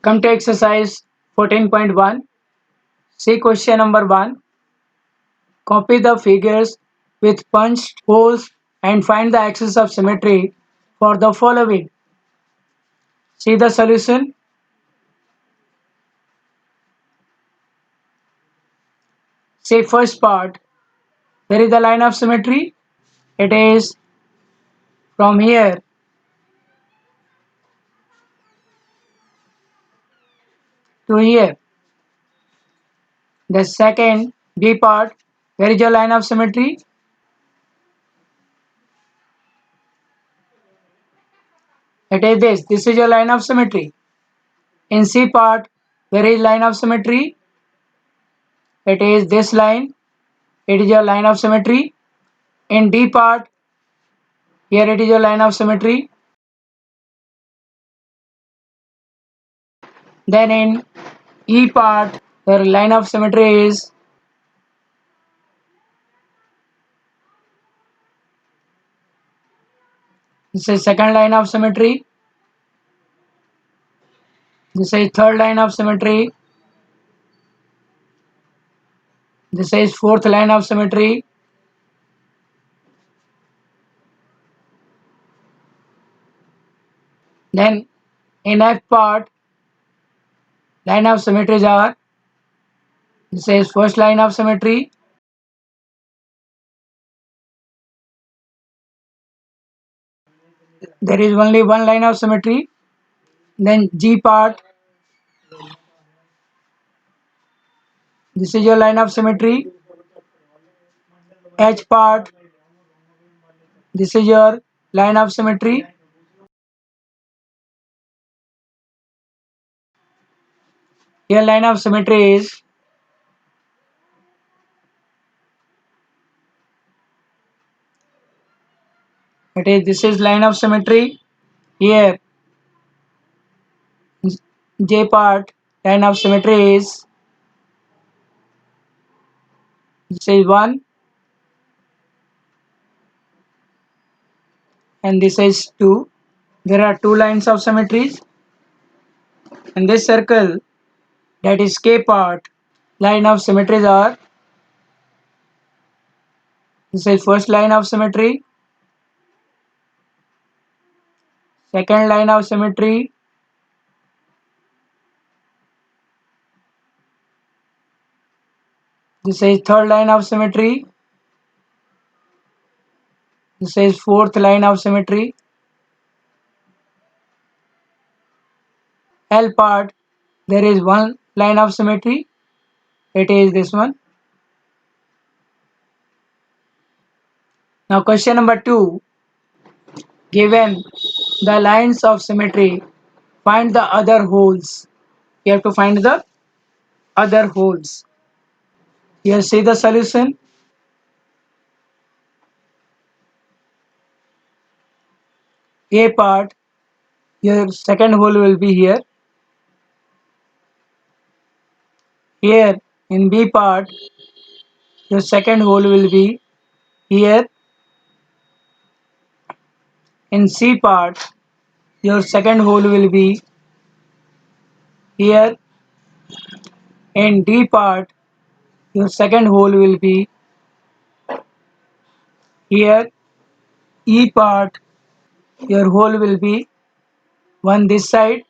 Come to exercise 14.1. See question number 1. Copy the figures with punched holes and find the axis of symmetry for the following. See the solution. See first part. Where is the line of symmetry? It is from here to here. The second B part. Where is your line of symmetry? It is this. This is your line of symmetry. In C part, where is line of symmetry? It is this line. It is your line of symmetry. In D part, here it is your line of symmetry. Then in E part, your line of symmetry is this is second line of symmetry. This is third line of symmetry. This is fourth line of symmetry. Then in F part, line of symmetries are this is first line of symmetry. There is only one line of symmetry. Then G part, this is your line of symmetry. H part, this is your line of symmetry. Here line of symmetry is this is line of symmetry. Here J part line of symmetry is this is 1 and this is 2. There are two lines of symmetries. In this circle, that is K part, line of symmetries are this is first line of symmetry, second line of symmetry, this is third line of symmetry, this is fourth line of symmetry. L part, there is one line of symmetry, it is this one. Now question number 2, given the lines of symmetry, find the other holes. You have to find the other holes. Here see the solution. A part, your second hole will be here. Here in B part, your second hole will be here. In C part, your second hole will be here. In D part, your second hole will be here. E part, your hole will be one this side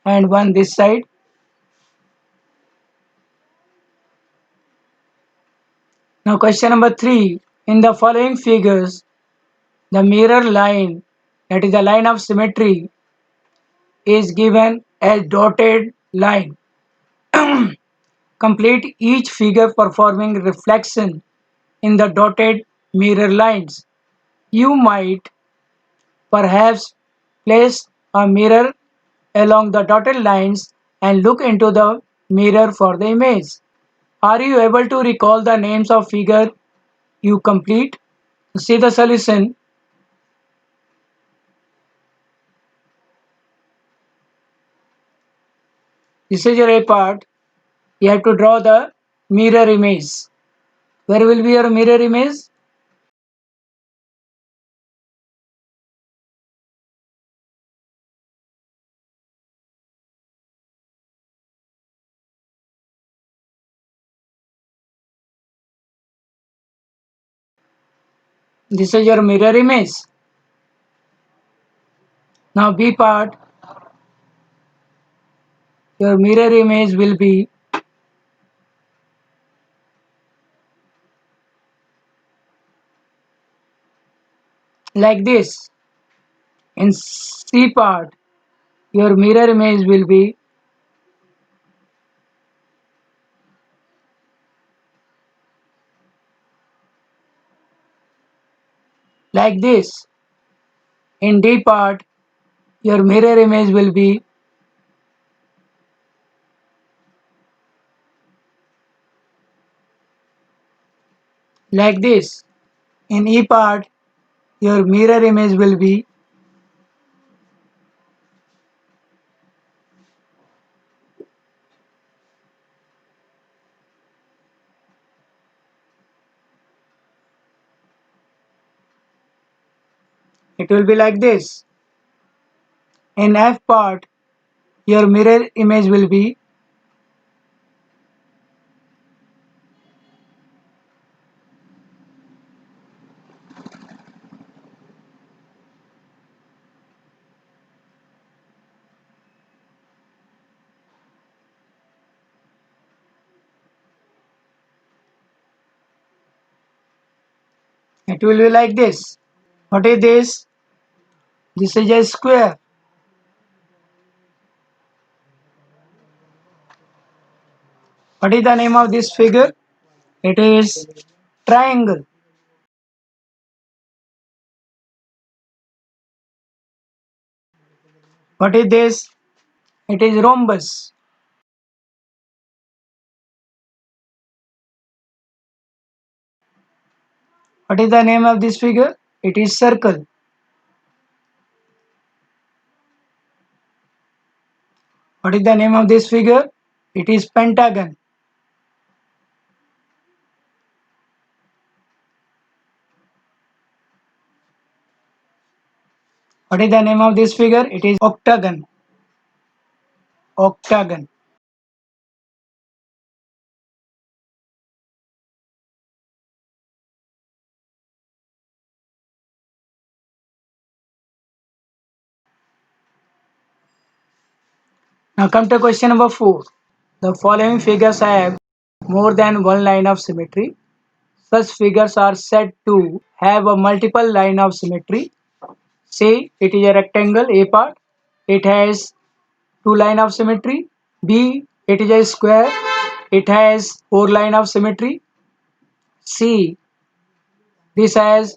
and one this side. Now question number 3, in the following figures, the mirror line, that is the line of symmetry, is given as dotted line. Complete each figure performing reflection in the dotted mirror lines. You might perhaps place a mirror along the dotted lines and look into the mirror for the image. Are you able to recall the names of figure you complete? See the solution. This is your A part. You have to draw the mirror image. Where will be your mirror image? This is your mirror image. Now B part, your mirror image will be like this. In C part, your mirror image will be like this. In D part, your mirror image will be like this. In E part, your mirror image will be it will be like this. In F part, your mirror image will be like this. What is this? This is a square. What is the name of this figure? It is triangle. What is this? It is rhombus. What is the name of this figure? It is circle. What is the name of this figure? It is pentagon. What is the name of this figure? It is octagon. Octagon. Now come to question number 4. The following figures have more than one line of symmetry. Such figures are said to have a multiple line of symmetry. Say it is a rectangle A part. It has two line of symmetry. B it is a square. It has four line of symmetry. C this has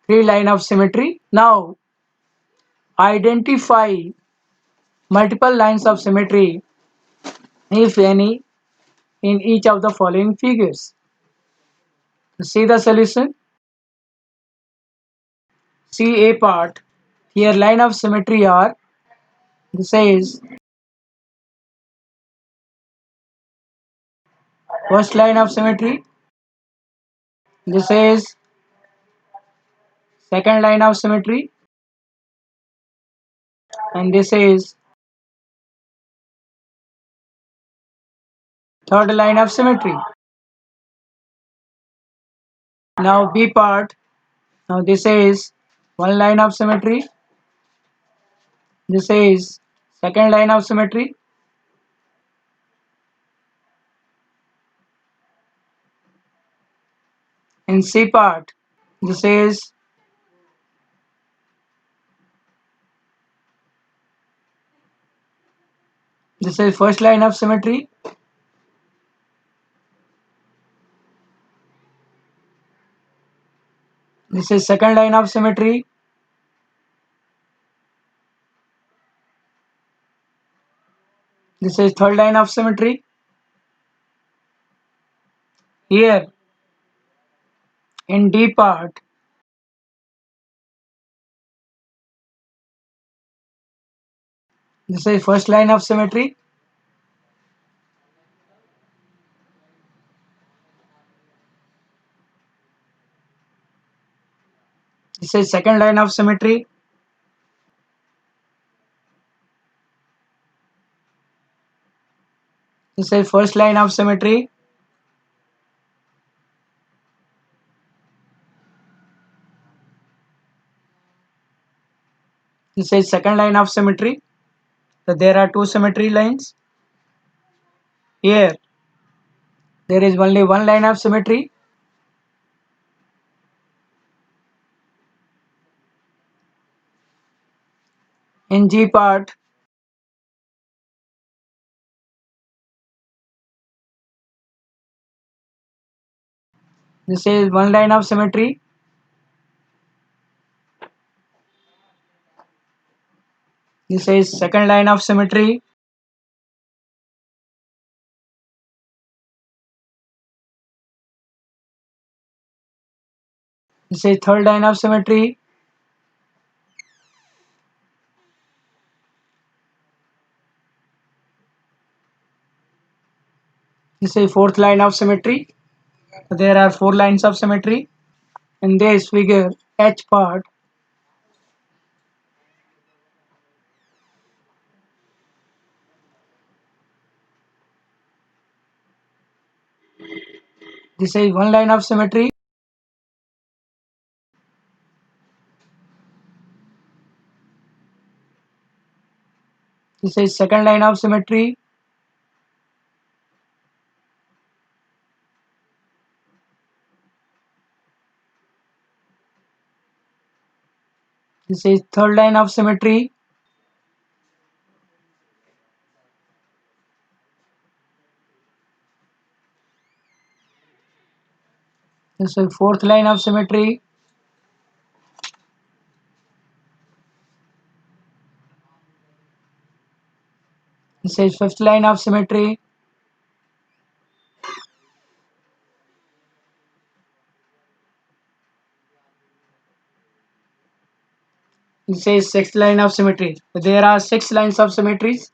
three line of symmetry. Now identify multiple lines of symmetry, if any, in each of the following figures. See the solution. See A part. Here line of symmetry are, this is first line of symmetry, this is second line of symmetry, and this is third line of symmetry. Now B part. Now this is one line of symmetry, this is second line of symmetry, in C part this is first line of symmetry, this is second line of symmetry, this is third line of symmetry. Here in D part, this is first line of symmetry, this is second line of symmetry, this is first line of symmetry, This is second line of symmetry. So there are two symmetry lines. Here there is only one line of symmetry. In G part, this is one line of symmetry. This is second line of symmetry. This is third line of symmetry. This is fourth line of symmetry. There are four lines of symmetry. In this figure, H part, this is one line of symmetry. This is second line of symmetry. This is third line of symmetry. This is fourth line of symmetry. This is fifth line of symmetry. This is sixth line of symmetry. There are six lines of symmetries.